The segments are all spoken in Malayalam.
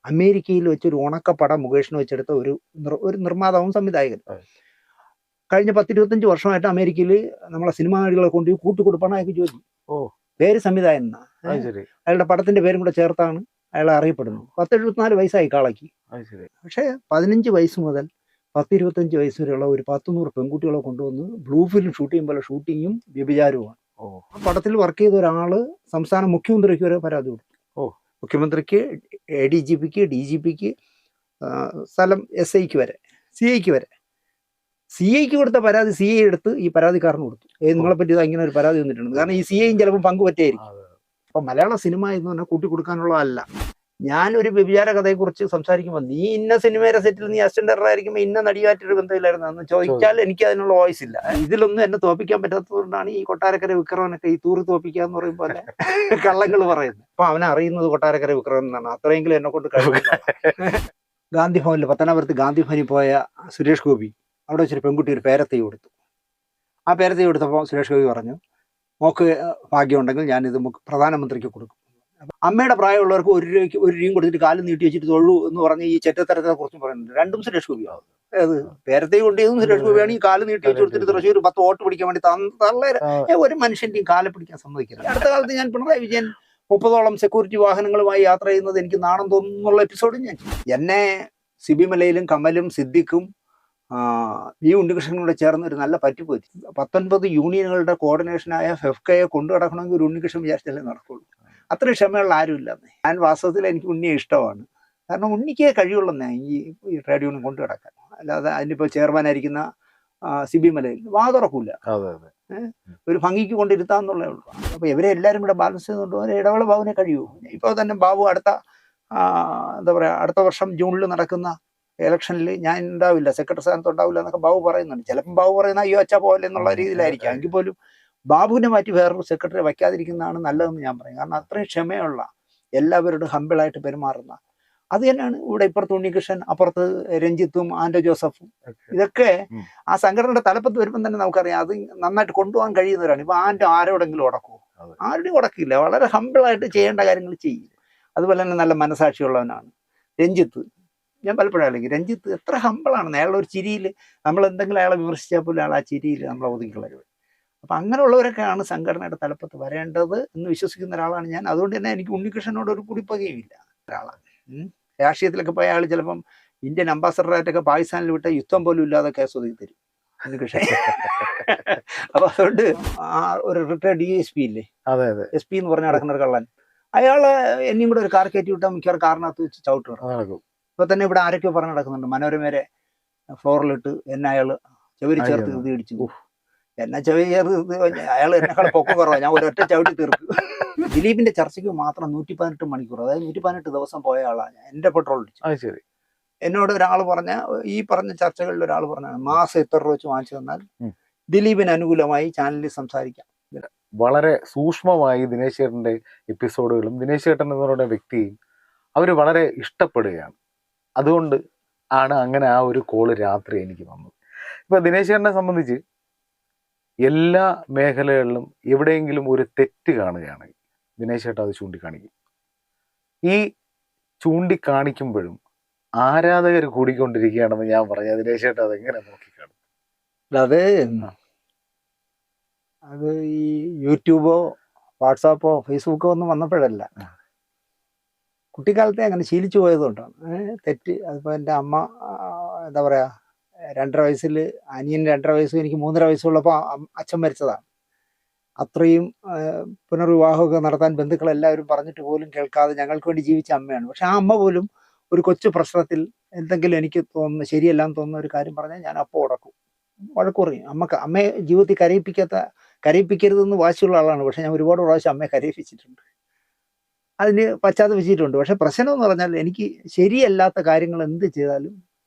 അമേരിക്കയിൽ വെച്ചൊരു ഉണക്കപ്പടം മുകേഷിനെ വെച്ചെടുത്ത ഒരു നിർമ്മാതാവും സംവിധായകൻ. കഴിഞ്ഞ 10-25 വർഷമായിട്ട് അമേരിക്കയിൽ നമ്മളെ സിനിമാ നടികളെ കൊണ്ട് കൂട്ടുകൊടുപ്പാണ് അയാൾക്ക് ജോലി. പേര് സംവിധായകൻ എന്നാ. അയാളുടെ പടത്തിന്റെ പേരും കൂടെ ചേർത്താണ് അയാളെ അറിയപ്പെടുന്നത്. 10-74 വയസ്സായി കാളയ്ക്ക്. പക്ഷേ 15 വയസ്സ് മുതൽ 10-25 വയസ്സ് വരെയുള്ള ഒരു 100 പെൺകുട്ടികളെ കൊണ്ടുവന്ന് ബ്ലൂ ഫിലിം ഷൂട്ട് ചെയ്യുമ്പോൾ ഷൂട്ടിങ്ങും വ്യഭിചാരവുമാണ്. ആ പടത്തിൽ വർക്ക് ചെയ്ത ഒരാള് സംസ്ഥാന മുഖ്യമന്ത്രിക്ക് വരെ പരാതി കൊടുത്തു. മുഖ്യമന്ത്രിക്ക്, ADGPക്ക്, DGPക്ക്, സ്ഥലം SIക്ക് വരെ, CIക്ക് വരെ. CIക്ക് കൊടുത്ത പരാതി CI എടുത്ത് ഈ പരാതിക്കാരന് കൊടുത്തു. നിങ്ങളെ പറ്റി ഇങ്ങനെ ഒരു പരാതി വന്നിട്ടുണ്ട്. കാരണം ഈ CIയും ചിലപ്പോൾ പങ്കുപറ്റായിരിക്കും. അപ്പൊ മലയാള സിനിമ എന്ന് പറഞ്ഞാൽ കൂട്ടിക്കൊടുക്കാനുള്ളതല്ല. ഞാനൊരു വ്യഭിചാര കഥയെക്കുറിച്ച് സംസാരിക്കുമ്പോൾ നീ ഇന്ന സിനിമയുടെ സെറ്റിൽ നീ അസിസ്റ്റന്റ് ഡയറക്ടർ ആയിരിക്കുമ്പോൾ ഇന്ന നടിയായിട്ടൊരു ബന്ധമില്ലായിരുന്നു എന്ന് ചോദിച്ചാൽ എനിക്ക് അതിനുള്ള വോയിസ് ഇല്ല. ഇതിലൊന്നും എന്നെ തോപ്പിക്കാൻ പറ്റാത്തതുകൊണ്ടാണ് ഈ കൊട്ടാരക്കര വിക്രമനൊക്കെ ഈ തൂറി തോപ്പിക്കാന്ന് പറയും പോലെ കള്ളങ്ങൾ പറയുന്നത്. അപ്പൊ അവനെ അറിയുന്നത് കൊട്ടാരക്കര വിക്രമൻ എന്നാണ്. അത്രയെങ്കിലും എന്നെ കൊണ്ട് കഴിവില്ല. ഗാന്ധി ഭവനിൽ, പത്തനാപുരത്ത് ഗാന്ധി ഭവനിൽ പോയ സുരേഷ് ഗോപി അവിടെ വെച്ചൊരു പെൺകുട്ടി ഒരു പേരത്തൈ കൊടുത്തു. ആ പേരത്തൈ കൊടുത്തപ്പോൾ സുരേഷ് ഗോപി പറഞ്ഞു, മോക്ക് ഭാഗ്യമുണ്ടെങ്കിൽ ഞാനിത് പ്രധാനമന്ത്രിക്ക് കൊടുക്കും. അമ്മയുടെ പ്രായമുള്ളവർക്ക് 1 രൂപയും കൊടുത്തിട്ട് കാലം നീട്ടി വെച്ചിട്ട് തൊഴു എന്ന് പറഞ്ഞ് ഈ ചെറ്റത്തരത്തെ കുറിച്ചും പറയുന്നുണ്ട്. രണ്ടും സുരേഷ് ഗോപിയാവും. അത് പേരത്തെ കൊണ്ടും സുരേഷ് ഗോപിയാണ്. ഈ കാല് നീട്ടി വെച്ച് കൊടുത്തിട്ട് തൃശ്ശൂർ 10 വോട്ട് പിടിക്കാൻ വേണ്ടി തള്ളേരെ ഒരു മനുഷ്യന്റെയും കാലെ പിടിക്കാൻ സമ്മതിക്കില്ല. അടുത്ത കാലത്ത് ഞാൻ പിണറായി വിജയൻ 30ഓളം സെക്യൂരിറ്റി വാഹനങ്ങളുമായി യാത്ര ചെയ്യുന്നത് എനിക്ക് നാണം തോന്നുന്നുള്ള എപ്പിസോഡും ഞാൻ. എന്നെ സിബിമലയിലും കമലും സിദ്ദിഖും ഈ ഉണ്ണികൃഷ്ണനും കൂടെ ചേർന്ന് ഒരു നല്ല പറ്റിപ്പോയി. 19 യൂണിയനുകളുടെ കോർഡിനേഷനായ ഫെഫ്കയെ കൊണ്ടു നടക്കണമെങ്കിൽ ഒരു ഉണ്ണികൃഷ്ണൻ വിചാരിച്ചാലേ നടക്കുള്ളൂ. അത്രയും ക്ഷമയുള്ള ആരുമില്ലെന്നേ. ഞാൻ വാസ്തവത്തിൽ എനിക്ക് ഉണ്ണിയെ ഇഷ്ടമാണ്. കാരണം ഉണ്ണിക്കേ കഴിയുള്ളന്നേ ഈ ട്രേഡ് യൂണിയൻ കൊണ്ടു കിടക്കാൻ. അല്ലാതെ അതിനിപ്പോൾ ചെയർമാനായിരിക്കുന്ന സിബിമലയിൽ വാതുറക്കൂല. ഒരു ഭംഗിക്ക് കൊണ്ടിരുത്താന്നുള്ളേ ഉള്ളൂ. അപ്പോൾ ഇവരെ എല്ലാവരും കൂടെ ബാലൻസ് ചെയ്തുകൊണ്ട് ഇടവേള ബാബുവിനെ കഴിയൂ. ഇപ്പോൾ തന്നെ ബാബു എന്താ പറയുക, അടുത്ത വർഷം ജൂണിൽ നടക്കുന്ന ഇലക്ഷനിൽ ഞാൻ ഉണ്ടാവില്ല, സെക്രട്ടറി സ്ഥാനത്ത് ഉണ്ടാവില്ല എന്നൊക്കെ ബാബു പറയുന്നുണ്ട്. ചിലപ്പം ബാബു പറയുന്ന അയ്യോ അച്ഛാ പോലെ എന്നുള്ള രീതിയിലായിരിക്കും. എങ്കിൽ പോലും ബാബുവിനെ മാറ്റി വേറൊരു സെക്രട്ടറി വയ്ക്കാതിരിക്കുന്നതാണ് നല്ലതെന്ന് ഞാൻ പറയും. കാരണം അത്രയും ക്ഷമയുള്ള, എല്ലാവരോടും ഹമ്പിളായിട്ട് പെരുമാറുന്ന, അത് തന്നെയാണ് ഇവിടെ. ഇപ്പുറത്ത് ഉണ്ണികൃഷ്ണൻ, അപ്പുറത്ത് രഞ്ജിത്തും ആൻഡോ ജോസഫും. ഇതൊക്കെ ആ സംഘടനയുടെ തലപ്പത്ത് വരുമ്പം തന്നെ നമുക്കറിയാം അത് നന്നായിട്ട് കൊണ്ടുപോകാൻ കഴിയുന്നവരാണ്. ഇപ്പൊ ആരോടെങ്കിലും ഉടക്കുമോ? ആരുടെയും ഉടക്കില്ല. വളരെ ഹമ്പിളായിട്ട് ചെയ്യേണ്ട കാര്യങ്ങൾ ചെയ്യും. അതുപോലെ തന്നെ നല്ല മനസാക്ഷിയുള്ളവനാണ് രഞ്ജിത്ത്. ഞാൻ പലപ്പോഴും അല്ലെങ്കിൽ രഞ്ജിത്ത് എത്ര ഹമ്പിളാണ്. അയാളുടെ ഒരു ചിരിയിൽ നമ്മൾ എന്തെങ്കിലും അയാളെ വിമർശിച്ചാൽ പോലും അയാൾ ആ ചിരിയിൽ നമ്മളെ ഒതുക്കിക്കളയും. അപ്പം അങ്ങനെയുള്ളവരൊക്കെയാണ് സംഘടനയുടെ തലപ്പത്ത് വരേണ്ടത് എന്ന് വിശ്വസിക്കുന്ന ഒരാളാണ് ഞാൻ. അതുകൊണ്ട് തന്നെ എനിക്ക് ഉണ്ണികൃഷ്ണനോട് ഒരു കുടിപ്പകയുമില്ല ഒരാളാണ്. രാഷ്ട്രീയത്തിലൊക്കെ പോയ ആൾ ചിലപ്പം ഇന്ത്യൻ അംബാസഡറായിട്ടൊക്കെ പാകിസ്ഥാനിൽ വിട്ട യുദ്ധം പോലും ഇല്ലാതെ കേസ് ഒതുക്കി തരും ഉണ്ണികൃഷ്ണൻ. അപ്പൊ അതുകൊണ്ട് ഒരു റിട്ടയർഡ് DSP ഇല്ലേ, SP എന്ന് പറഞ്ഞ് നടക്കുന്ന ഒരു കള്ളൻ, അയാള് എന്നെയും കൂടെ ഒരു കാർ കയറ്റി വിട്ടാൽ മിക്കവാറും കാറിനകത്ത് വെച്ച് ചവിട്ട് നടക്കും. ഇപ്പൊ തന്നെ ഇവിടെ ആരൊക്കെയോ പറഞ്ഞ് നടക്കുന്നുണ്ട്, മനോരമേരെ ഫ്ലോറിലിട്ട് എന്നെ അയാള് ചെവരി ചേർത്ത് ഇത് ഇടിച്ചു. എന്നെ ചെവരി ചേർത്ത് അയാൾ എന്നെക്കാൾ പൊക്കം കുറവാ, ഞാൻ ഒരൊറ്റ ചവിട്ടി തീർക്കും. ദിലീപിന്റെ ചർച്ചയ്ക്ക് മാത്രം 118 മണിക്കൂർ, അതായത് 118 ദിവസം പോയ ആളാണ് എന്റെ പെട്രോൾ അടിച്ചു. എന്നോട് ഒരാൾ ഈ പറഞ്ഞ ചർച്ചകളിൽ ഒരാൾ പറഞ്ഞാണ് മാസം എത്ര രൂപ വെച്ച് വാങ്ങിച്ചു തന്നാൽ ദിലീപിന് അനുകൂലമായി ചാനലിൽ സംസാരിക്കാം. വളരെ സൂക്ഷ്മമായി ദിനേശ് ചേട്ടന്റെ എപ്പിസോഡുകളും ദിനേശ് ചേട്ടൻ എന്ന് പറയുന്ന വ്യക്തിയും അവർ വളരെ ഇഷ്ടപ്പെടുകയാണ്. അതുകൊണ്ട് ആണ് അങ്ങനെ ആ ഒരു കോള് രാത്രി എനിക്ക് വന്നത്. ഇപ്പൊ ദിനേശ് ചേട്ടനെ സംബന്ധിച്ച് എല്ലാ മേഖലകളിലും എവിടെയെങ്കിലും ഒരു തെറ്റ് കാണുകയാണെങ്കിൽ ദിനേശ് ചേട്ടൻ അത് ചൂണ്ടിക്കാണിക്കും. ഈ ചൂണ്ടിക്കാണിക്കുമ്പോഴും ആരാധകർ കൂടിക്കൊണ്ടിരിക്കുകയാണെന്ന് ഞാൻ പറഞ്ഞ ദിനേശ് ചേട്ടൻ അതെങ്ങനെ നോക്കിക്കാണും? അത് ഈ യൂട്യൂബോ വാട്സാപ്പോ ഫേസ്ബുക്കോ ഒന്നും വന്നപ്പോഴല്ല, കുട്ടിക്കാലത്തെ അങ്ങനെ ശീലിച്ചു പോയതുകൊണ്ടാണ് തെറ്റ്. അതിപ്പോൾ എൻ്റെ അമ്മ എന്താ പറയുക, 2.5 വയസ്സിൽ അനിയൻ 2.5 വയസ്സും എനിക്ക് 3.5 വയസ്സുള്ളപ്പോൾ അച്ഛൻ മരിച്ചതാണ്. അത്രയും പുനർവിവാഹമൊക്കെ നടത്താൻ ബന്ധുക്കളെല്ലാവരും പറഞ്ഞിട്ട് പോലും കേൾക്കാതെ ഞങ്ങൾക്ക് വേണ്ടി ജീവിച്ച അമ്മയാണ്. പക്ഷെ ആ അമ്മ പോലും ഒരു കൊച്ചു പ്രശ്നത്തിൽ എന്തെങ്കിലും എനിക്ക് തോന്നുന്ന ശരിയല്ലാന്ന് തോന്നുന്ന ഒരു കാര്യം പറഞ്ഞാൽ ഞാൻ അപ്പോൾ ഉടക്കും, വഴക്ക് പറയും. അമ്മയെ ജീവിതത്തിൽ കരയിപ്പിക്കരുതെന്ന് വാശിയുള്ള ആളാണ്. പക്ഷെ ഞാൻ ഒരുപാട് പ്രാവശ്യം അമ്മയെ കരയിപ്പിച്ചിട്ടുണ്ട്, അതിന് പശ്ചാത്തപിച്ചിട്ടുണ്ട്. പക്ഷെ പ്രശ്നം എന്ന് പറഞ്ഞാൽ എനിക്ക് ശരിയല്ലാത്ത കാര്യങ്ങൾ എന്ത് ചെയ്താലും,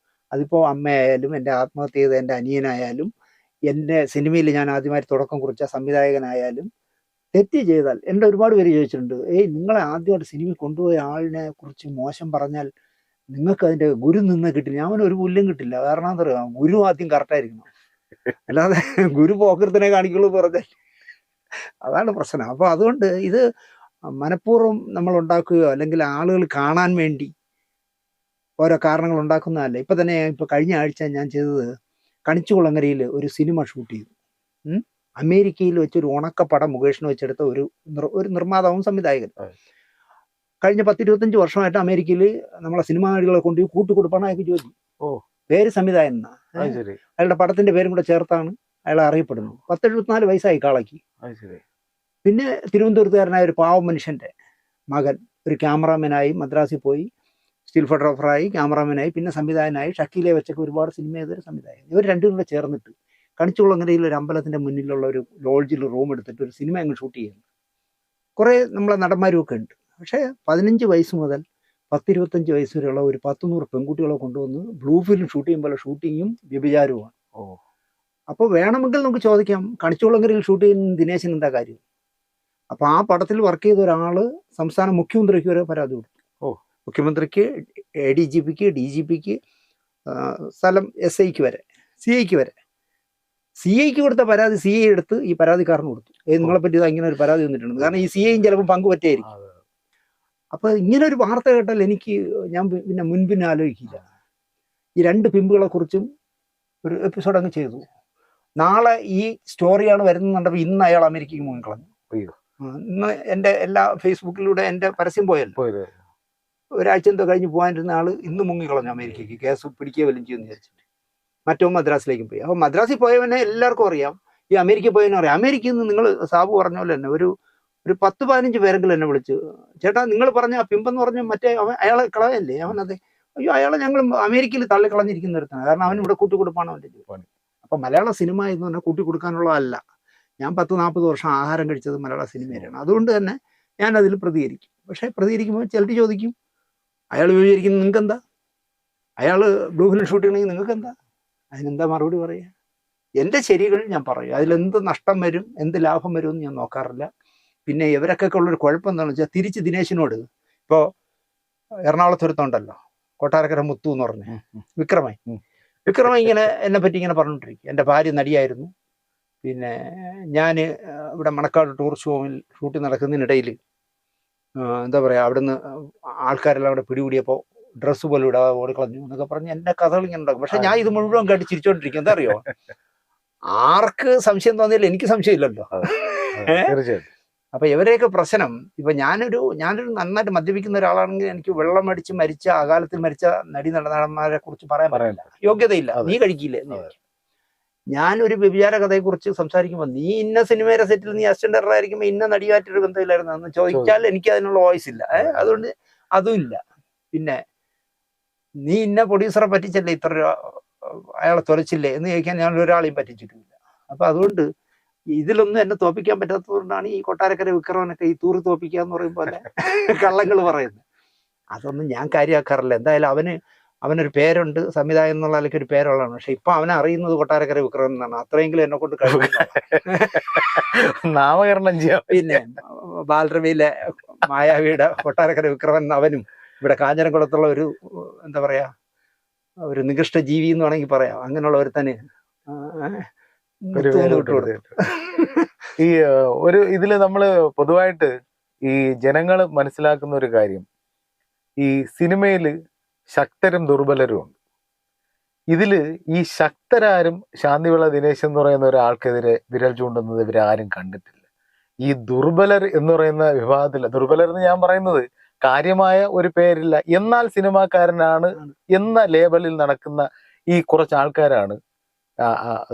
അതിപ്പോൾ അമ്മയായാലും എൻ്റെ ആത്മഹത്യ ചെയ്ത എൻ്റെ അനിയനായാലും എൻ്റെ സിനിമയിൽ ഞാൻ ആദ്യമായി തുടക്കം കുറിച്ച സംവിധായകനായാലും, തെറ്റ് ചെയ്താൽ എൻ്റെ ഒരുപാട് പേര് ചോദിച്ചിട്ടുണ്ട്, നിങ്ങളെ ആദ്യമായിട്ട് സിനിമയിൽ കൊണ്ടുപോയ ആളിനെ കുറിച്ച് മോശം പറഞ്ഞാൽ നിങ്ങൾക്ക് അതിൻ്റെ ഗുരു നിന്ന് കിട്ടില്ല. ഞാൻ ഒരു പുല്ലും കിട്ടില്ല. കാരണം എന്താ പറയുക, ഗുരു ആദ്യം കറക്റ്റായിരിക്കണം, അല്ലാതെ ഗുരു പോക്കൃത്തിനെ കാണിക്കുള്ളൂ പറഞ്ഞാൽ അതാണ് പ്രശ്നം. അപ്പോൾ അതുകൊണ്ട് ഇത് മനഃപൂർവ്വം നമ്മൾ ഉണ്ടാക്കുകയോ അല്ലെങ്കിൽ ആളുകൾ കാണാൻ വേണ്ടി ഓരോ കാരണങ്ങൾ ഉണ്ടാക്കുന്നതല്ല. ഇപ്പം തന്നെ ഇപ്പോൾ കഴിഞ്ഞ ആഴ്ച ഞാൻ ചെയ്തത് കണിച്ചുകുളങ്ങരയിൽ ഒരു സിനിമ ഷൂട്ട് ചെയ്തു. അമേരിക്കയിൽ വെച്ചൊരു ഉണക്കപ്പടം മുകേഷിന് വെച്ചെടുത്ത ഒരു നിർമ്മാതാവും സംവിധായകൻ. കഴിഞ്ഞ 10-25 വർഷമായിട്ട് അമേരിക്കയിൽ നമ്മളെ സിനിമാ നടികളെ കൊണ്ട് കൂട്ടുകൊടുപ്പാണ് അയാൾക്ക് ജോലി. പേര് സംവിധായകൻ എന്നാ. അയാളുടെ പടത്തിന്റെ പേരും കൂടെ ചേർത്താണ് അയാൾ അറിയപ്പെടുന്നത്. 10-74 വയസ്സായി കാളയ്ക്ക്. പിന്നെ തിരുവനന്തപുരത്തുകാരനായ ഒരു പാവം മനുഷ്യന്റെ മകൻ ഒരു ക്യാമറാമാനായി മദ്രാസിൽ പോയി സ്റ്റിൽ ഫോട്ടോഗ്രാഫറായി, ക്യാമറാമാനായി, പിന്നെ സംവിധായകനായി. ഷക്കീലെ വെച്ചൊക്കെ ഒരുപാട് സിനിമ ചെയ്തൊരു സംവിധായകൻ. ഇവർ രണ്ടും കൂടെ ചേർന്നിട്ട് കണിച്ചുകുളങ്ങരയിൽ ഒരു അമ്പലത്തിന്റെ മുന്നിലുള്ള ഒരു ലോഡ്ജിൽ റൂം എടുത്തിട്ട് ഒരു സിനിമ അങ്ങ് ഷൂട്ട് ചെയ്യുന്നു. കുറേ നമ്മളെ നടന്മാരും ഒക്കെ ഉണ്ട്. പക്ഷേ 15 വയസ്സ് മുതൽ 10-25 വയസ്സ് വരെയുള്ള ഒരു 100-100 പെൺകുട്ടികളെ കൊണ്ടുവന്ന് ബ്ലൂ ഫിലിം ഷൂട്ട് ചെയ്യുമ്പോൾ ഷൂട്ടിങ്ങും വ്യഭിചാരവുമാണ്. അപ്പോൾ വേണമെങ്കിൽ നമുക്ക് ചോദിക്കാം, കണിച്ചുകുളങ്ങരയിൽ ഷൂട്ട് ചെയ്യുന്ന ദിനേശന് എന്താ കാര്യം? അപ്പോൾ ആ പടത്തിൽ വർക്ക് ചെയ്ത ഒരാൾ സംസ്ഥാന മുഖ്യമന്ത്രിക്ക് വരെ പരാതി കൊടുത്തു. മുഖ്യമന്ത്രിക്ക്, ADGPക്ക്, DGPക്ക്, സ്ഥലം SIക്ക് വരെ, CIക്ക് വരെ. CIക്ക് കൊടുത്ത പരാതി CI എടുത്ത് ഈ പരാതിക്കാരന് കൊടുത്തു. നിങ്ങളെ പറ്റി ഇങ്ങനെ ഒരു പരാതി വന്നിട്ടുണ്ട്. കാരണം ഈ CIയും ചിലപ്പോൾ പങ്കുപറ്റായിരിക്കും. അപ്പോൾ ഇങ്ങനെ ഒരു വാർത്ത കേട്ടാൽ ഞാൻ പിന്നെ മുൻപിനെ ആലോചിക്കില്ല. ഈ 2 പിമ്പുകളെ കുറിച്ചും ഒരു എപ്പിസോഡ് അങ്ങ് ചെയ്തു. നാളെ ഈ സ്റ്റോറിയാണ് വരുന്നുണ്ടെങ്കിൽ ഇന്ന് അയാൾ അമേരിക്കയ്ക്ക് മുങ്ങിക്കളഞ്ഞു. ഇന്ന് എൻ്റെ എല്ലാ ഫേസ്ബുക്കിലൂടെ എൻ്റെ പരസ്യം പോയല്ലോ. ഒരാഴ്ച എന്തോ കഴിഞ്ഞ് പോകാനിരുന്ന ആള് ഇന്ന് മുങ്ങിക്കളഞ്ഞു അമേരിക്കയ്ക്ക്. കേസ് പിടിക്കുക വല്ലതും ചെയ്യുമെന്ന് വിചാരിച്ചിട്ട്. മറ്റോ മദ്രാസിലേക്കും പോയി. അപ്പോൾ മദ്രാസിൽ പോയവനെ എല്ലാവർക്കും അറിയാം, ഈ അമേരിക്കയിൽ പോയവനെ അറിയാം. അമേരിക്കയിൽ നിന്ന് നിങ്ങൾ സാബു പറഞ്ഞ പോലെ തന്നെ ഒരു 10-15 പേരെങ്കിലും എന്നെ വിളിച്ചു, ചേട്ടാ നിങ്ങൾ പറഞ്ഞ ആ പിമ്പെന്ന് പറഞ്ഞ മറ്റേ അയാളെ കളയല്ലേ? അവനതെ, അയ്യോ അയാളെ ഞങ്ങൾ അമേരിക്കയിൽ തള്ളിക്കളഞ്ഞിരിക്കുന്ന ഒരുത്താണ്. കാരണം അവൻ ഇവിടെ കൂട്ടിക്കൊടുപ്പാണ് അവൻ്റെ ജോലി. അപ്പം മലയാള സിനിമ എന്ന് പറഞ്ഞാൽ കൂട്ടിക്കൊടുക്കാനുള്ളതല്ല. ഞാൻ 10-40 വർഷം ആഹാരം കഴിച്ചത് മലയാള സിനിമയിലാണ്. അതുകൊണ്ട് തന്നെ ഞാൻ അതിൽ പ്രതികരിക്കും. പക്ഷേ പ്രതികരിക്കുമ്പോൾ ചിലർ ചോദിക്കും, അയാൾ വിചാരിക്കുന്നത് നിങ്ങൾക്ക് എന്താ, അയാൾ ബ്ലൂ ഫിലിം ഷൂട്ട് ചെയ്യണമെങ്കിൽ നിങ്ങൾക്ക് എന്താ? അതിനെന്താ മറുപടി പറയുക? എൻ്റെ ശരികൾ ഞാൻ പറയും. അതിലെന്ത് നഷ്ടം വരും, എന്ത് ലാഭം വരും എന്ന് ഞാൻ നോക്കാറില്ല. പിന്നെ ഇവരൊക്കെ ഉള്ളൊരു കുഴപ്പം എന്താണെന്ന് വെച്ചാൽ, തിരിച്ച് ദിനേശിനോട് ഇപ്പോൾ എറണാകുളത്തൊരുത്തുണ്ടല്ലോ, കൊട്ടാരക്കര മുത്തു എന്ന് പറഞ്ഞ വിക്രമ ഇങ്ങനെ എന്നെ പറ്റി ഇങ്ങനെ പറഞ്ഞുകൊണ്ടിരിക്കും. എൻ്റെ ഭാര്യ നടിയായിരുന്നു, പിന്നെ ഞാൻ ഇവിടെ മണക്കാട് ടൂറിസ്റ്റ് ഹോമിൽ ഷൂട്ടിംഗ് നടക്കുന്നതിനിടയിൽ എന്താ പറയുക, അവിടുന്ന് ആൾക്കാരെല്ലാം അവിടെ പിടികൂടിയപ്പോൾ ഡ്രസ്സ് പോലും ഇടാതെ ഓടിക്കളഞ്ഞു എന്നൊക്കെ പറഞ്ഞ് എൻ്റെ കഥകൾ ഇങ്ങനെ ഉണ്ടാക്കും. പക്ഷെ ഞാൻ ഇത് മുഴുവൻ കേട്ട് ചിരിച്ചോണ്ടിരിക്കും. എന്താ അറിയോ, ആർക്ക് സംശയം തോന്നിയില്ല, എനിക്ക് സംശയമില്ലല്ലോ. അപ്പൊ ഇവരെയൊക്കെ പ്രശ്നം, ഇപ്പൊ ഞാനൊരു നന്നായിട്ട് മദ്യപിക്കുന്ന ഒരാളാണെങ്കിൽ എനിക്ക് വെള്ളം അടിച്ച് മരിച്ച, അകാലത്തിൽ മരിച്ച നടന്മാരെ കുറിച്ച് പറയാൻ പറ്റില്ല, യോഗ്യതയില്ല. നീ കഴിക്കില്ലേ എന്ന് ചോദിക്കും. ഞാനൊരു വ്യഭിചാര കഥയെ കുറിച്ച് സംസാരിക്കുമ്പോൾ, നീ ഇന്ന സിനിമയുടെ സെറ്റിൽ നീ അസിസ്റ്റന്റ് ഡയറക്ടർ ആയിരിക്കുമ്പോൾ ഇന്ന നടിയായിട്ടൊരു ബന്ധമില്ലായിരുന്നു എന്ന് ചോദിച്ചാൽ എനിക്ക് അതിനുള്ള വോയിസ് ഇല്ല. അതുകൊണ്ട് അതും ഇല്ല. പിന്നെ നീ ഇന്ന പ്രൊഡ്യൂസറെ പറ്റിച്ചല്ലേ ഇത്ര അയാളെ തുലച്ചില്ലേ എന്ന് ചോദിക്കാൻ ഞാൻ ഒരാളെയും പറ്റിച്ചിട്ടില്ല. അപ്പൊ അതുകൊണ്ട് ഇതിലൊന്നും എന്നെ തോപ്പിക്കാൻ പറ്റാത്തതുകൊണ്ടാണ് ഈ കൊട്ടാരക്കര വിക്രമനൊക്കെ ഈ തൂറി തോപ്പിക്കുക എന്ന് പറയും പോലെ കള്ളങ്ങൾ പറയുന്നത്. അതൊന്നും ഞാൻ കാര്യമാക്കാറില്ല. എന്തായാലും അവനൊരു പേരുണ്ട്, സംവിധായകൻ എന്നുള്ള നിലയ്ക്ക് ഒരു പേരുള്ളതാണ്. പക്ഷെ ഇപ്പൊ അവനെ അറിയുന്നത് കൊട്ടാരക്കര വിക്രമൻ എന്നാണ്. അത്രയെങ്കിലും എന്നെ കൊണ്ട് നാമകരണം ചെയ്യാം. പിന്നെ ബാലരവിയിലെ മായാവിയുടെ കൊട്ടാരക്കര വിക്രമൻ അവനും ഇവിടെ കാഞ്ഞിരംകുളത്തുള്ള ഒരു എന്താ പറയാ, ഒരു നികൃഷ്ട ജീവി എന്ന് വേണമെങ്കിൽ പറയാം. അങ്ങനെയുള്ള ഒരുത്തന് ഈ ഒരു ഇതില് നമ്മള് പൊതുവായിട്ട് ഈ ജനങ്ങൾ മനസ്സിലാക്കുന്ന ഒരു കാര്യം, ഈ സിനിമയില് ശക്തരും ദുർബലരും ഉണ്ട്. ഇതില് ഈ ശക്തരാരും ശാന്തിവിള ദിനേശ് എന്ന് പറയുന്ന ഒരാൾക്കെതിരെ വിരൽ ചൂണ്ടുന്നത് ഇവരാരും കണ്ടിട്ടില്ല. ഈ ദുർബലർ എന്ന് പറയുന്ന വിഭാഗത്തില്, ദുർബലർ എന്ന് ഞാൻ പറയുന്നത് കാര്യമായ ഒരു പേരില്ല, എന്നാൽ സിനിമാക്കാരനാണ് എന്ന ലേബലിൽ നടക്കുന്ന ഈ കുറച്ച് ആൾക്കാരാണ്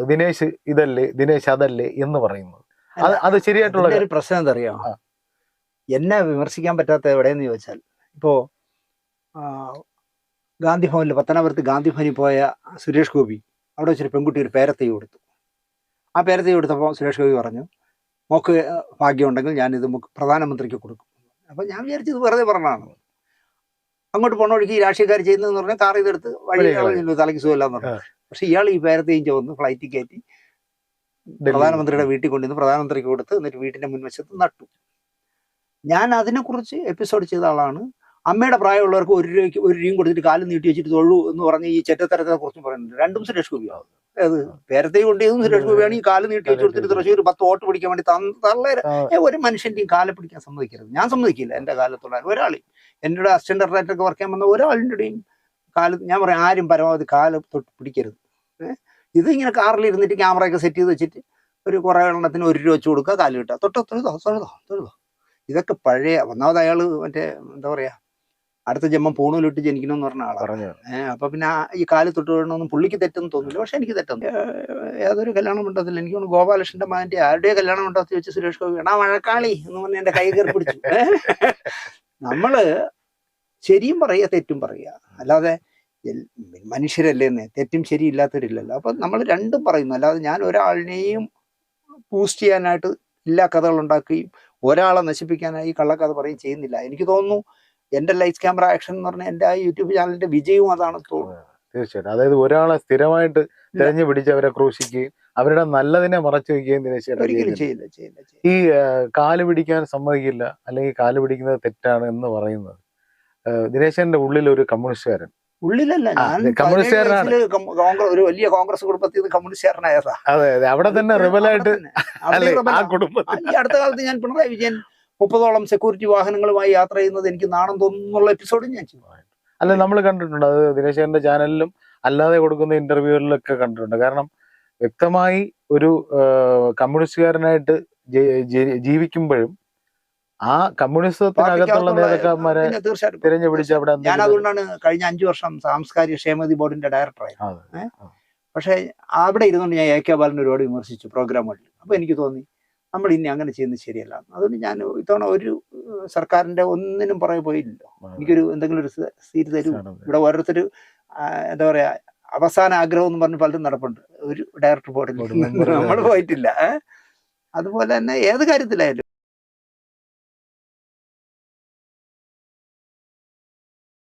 ദിനേശ് ഇതല്ലേ, ദിനേശ് അതല്ലേ എന്ന് പറയുന്നത്. അത് ശരിയായിട്ടുള്ള ഒരു പ്രശ്നം എന്താ അറിയാം, എന്നെ വിമർശിക്കാൻ പറ്റാത്ത എവിടെയെന്ന് ചോദിച്ചാൽ, ഇപ്പോ ഗാന്ധി ഭവനിൽ, പത്തനാപുരത്ത് ഗാന്ധി ഭവനിൽ പോയ സുരേഷ് ഗോപി അവിടെ വെച്ചൊരു പെൺകുട്ടി ഒരു പേരത്തൈ കൊടുത്തു. ആ പേരത്തൈ കൊടുത്തപ്പോൾ സുരേഷ് ഗോപി പറഞ്ഞു, മോക്ക് ഭാഗ്യമുണ്ടെങ്കിൽ ഞാനിത് പ്രധാനമന്ത്രിക്ക് കൊടുക്കും. അപ്പം ഞാൻ വിചാരിച്ചത് വെറുതെ പറഞ്ഞതാണ്. അങ്ങോട്ട് പോണ വഴിക്ക് ഈ രാഷ്ട്രീയക്കാർ ചെയ്യുന്നതെന്ന് പറഞ്ഞാൽ കാർ ഇതെടുത്ത് വഴി തലയ്ക്ക് സുഖമില്ലാന്ന് പറഞ്ഞു. പക്ഷെ ഇയാൾ ഈ പേരത്തെയും ചുവന്ന് ഫ്ലൈറ്റിൽ കയറ്റി പ്രധാനമന്ത്രിയുടെ വീട്ടിൽ കൊണ്ടുവന്ന് പ്രധാനമന്ത്രിക്ക് കൊടുത്ത് എന്നിട്ട് വീട്ടിന്റെ മുൻവശത്ത് നട്ടു. ഞാൻ അതിനെക്കുറിച്ച് എപ്പിസോഡ് ചെയ്ത ആളാണ്. അമ്മയുടെ പ്രായമുള്ളവർക്ക് 1 രൂപയും കൊടുത്തിട്ട് കാലം നീട്ടി വെച്ചിട്ട് തൊഴു എന്ന് പറഞ്ഞ് ഈ ചെറ്റത്തരത്തെ കുറിച്ച് പറയുന്നുണ്ട്. രണ്ടും സുരേഷ് ഗോപിയാവും. അത് പേരത്തെ കൊണ്ടും സുരേഷ് ഗോപിയാണ്. ഈ കാല് നീട്ടി വെച്ച് കൊടുത്തിട്ട് തൃശ്ശൂർ 10 വോട്ട് പിടിക്കാൻ വേണ്ടി തള്ളേരെ ഒരു മനുഷ്യന്റെയും കാലെ പിടിക്കാൻ സമ്മതിക്കരുത്. ഞാൻ സമ്മതിക്കില്ല. എന്റെ കാലത്തുള്ള ഒരാളെയും, എൻ്റെ അസിസ്റ്റന്റ് ഡയറക്ടറൊക്കെ വർക്ക് ചെയ്യാൻ വന്ന ഒരാളിൻ്റെയും കാല് ഞാൻ പറയാം ആരും പരമാവധി കാല് തൊട്ട് പിടിക്കരുത്. ഇത് ഇങ്ങനെ കാറിൽ ഇരുന്നിട്ട് ക്യാമറയൊക്കെ സെറ്റ് ചെയ്ത് വെച്ചിട്ട് ഒരു കുറേ എണ്ണത്തിന് 1 രൂപ വെച്ച് കൊടുക്കുക, കാല് കിട്ടുക, തൊഴുതോ. ഇതൊക്കെ പഴയ ഒന്നാമത് അയാൾ മറ്റേ എന്താ പറയാ അടുത്ത ജന്മം പൂണൂലിട്ട് ജനിക്കണമെന്ന് പറഞ്ഞ ആളാണ്. അപ്പൊ പിന്നെ ഈ കാല് തൊട്ട് വീഴണമെന്നും പുള്ളിക്ക് തെറ്റെന്ന് തോന്നില്ല, പക്ഷെ എനിക്ക് തെറ്റൊന്നും. ഏതൊരു കല്യാണ മണ്ഡപത്തിൽ എനിക്ക് തോന്നുന്നു ഗോപാലകൃഷ്ണന്റെ മകന്റെ ആരുടെയോ കല്യാണ മണ്ഡപത്തിൽ വെച്ച് സുരേഷ് ഗോപി എടാ മഴക്കാളി എന്ന് പറഞ്ഞ് എന്റെ കൈ കയറി പിടിച്ചു. നമ്മള് ശരിയും പറയുക തെറ്റും പറയുക, അല്ലാതെ മനുഷ്യരല്ലേന്ന് തെറ്റും ശരി ഇല്ലാത്തവരില്ലല്ലോ. അപ്പൊ നമ്മൾ രണ്ടും പറയുന്നു, അല്ലാതെ ഞാൻ ഒരാളിനെയും ബൂസ്റ്റ് ചെയ്യാനായിട്ട് എല്ലാ കഥകൾ ഉണ്ടാക്കുകയും ഒരാളെ നശിപ്പിക്കാനായി കള്ളക്കഥ പറയുകയും ചെയ്യുന്നില്ല. എനിക്ക് തോന്നുന്നു എന്റെ ലൈറ്റ്സ് ക്യാമറ ആക്ഷൻ എന്ന് പറഞ്ഞ എന്റെ ആ യൂട്യൂബ് ചാനലിന്റെ വിജയവും അതാണ് തോന്നുന്നത്. തീർച്ചയായിട്ടും. അതായത് ഒരാളെ സ്ഥിരമായിട്ട് തെരഞ്ഞു പിടിച്ച് അവരെ ക്രൂശിക്കുകയും അവരുടെ നല്ലതിനെ മറച്ചു വയ്ക്കുകയും ഒരിക്കലും ചെയ്യില്ല. ഈ കാല് പിടിക്കാൻ സമ്മതിക്കില്ല, അല്ലെങ്കിൽ കാല് പിടിക്കുന്നത് തെറ്റാണ് എന്ന് പറയുന്നത് ദിനേശന്റെ ഉള്ളിൽ ഒരു കമ്മ്യൂണിസ്റ്റുകാരൻ ഉള്ളിലല്ല, ഞാൻ കമ്മ്യൂണിസ്റ്റുകാരനാണ്. ഒരു വലിയ കോൺഗ്രസ് കുടുംബത്തിൽ നിന്ന് കമ്മ്യൂണിസ്റ്റുകാരനായതാ. അതെ, അവിടെ തന്നെ റിബലായിട്ട് ആ കുടുംബത്തിൽ. ഈ അടുത്ത കാലത്ത് ഞാൻ പിണറായി വിജയൻ 30ഓളം സെക്യൂരിറ്റി വാഹനങ്ങളുമായി യാത്ര ചെയ്യുന്നത് എനിക്ക് നാണം തോന്നുന്നുള്ള എപ്പിസോഡും ഞാൻ ചെയ്തു. അല്ല, നമ്മൾ കണ്ടിട്ടുണ്ട്, അത് ദിനേശന്റെ ചാനലിലും അല്ലാതെ കൊടുക്കുന്ന ഇന്റർവ്യൂകളിലൊക്കെ കണ്ടിട്ടുണ്ട്. കാരണം വ്യക്തമായി ഒരു കമ്മ്യൂണിസ്റ്റുകാരനായിട്ട് ജീവിക്കുമ്പോഴും ആ കമ്മ്യൂണിസത്തിനകത്തുള്ള നേതാക്കന്മാരെ തിരഞ്ഞു പിടിച്ച് അവിടെ. ഞാൻ അതുകൊണ്ടാണ് കഴിഞ്ഞ 5 വർഷം സാംസ്കാരിക ക്ഷേമനിധി ബോർഡിന്റെ ഡയറക്ടറായി. പക്ഷെ അവിടെ ഇരുന്നുകൊണ്ട് ഞാൻ AK ബാലൻ ഒരുപാട് വിമർശിച്ചു പ്രോഗ്രാമുകളിൽ. അപ്പൊ എനിക്ക് തോന്നി നമ്മൾ ഇനി അങ്ങനെ ചെയ്യുന്നത് ശരിയല്ല. അതുകൊണ്ട് ഞാൻ ഇത്തവണ ഒരു സർക്കാരിന്റെ ഒന്നിനും പുറകെ പോയില്ലല്ലോ. എനിക്കൊരു എന്തെങ്കിലും ഒരു സീറ്റ് തരൂ. ഇവിടെ ഓരോരുത്തർ എന്താ പറയാ അവസാന ആഗ്രഹം എന്ന് പറഞ്ഞ് പലരും നടപ്പുണ്ട് ഒരു ഡയറക്ടർ ബോർഡിൽ. നമ്മൾ പോയിട്ടില്ല. അതുപോലെ തന്നെ ഏത് കാര്യത്തിലായാലും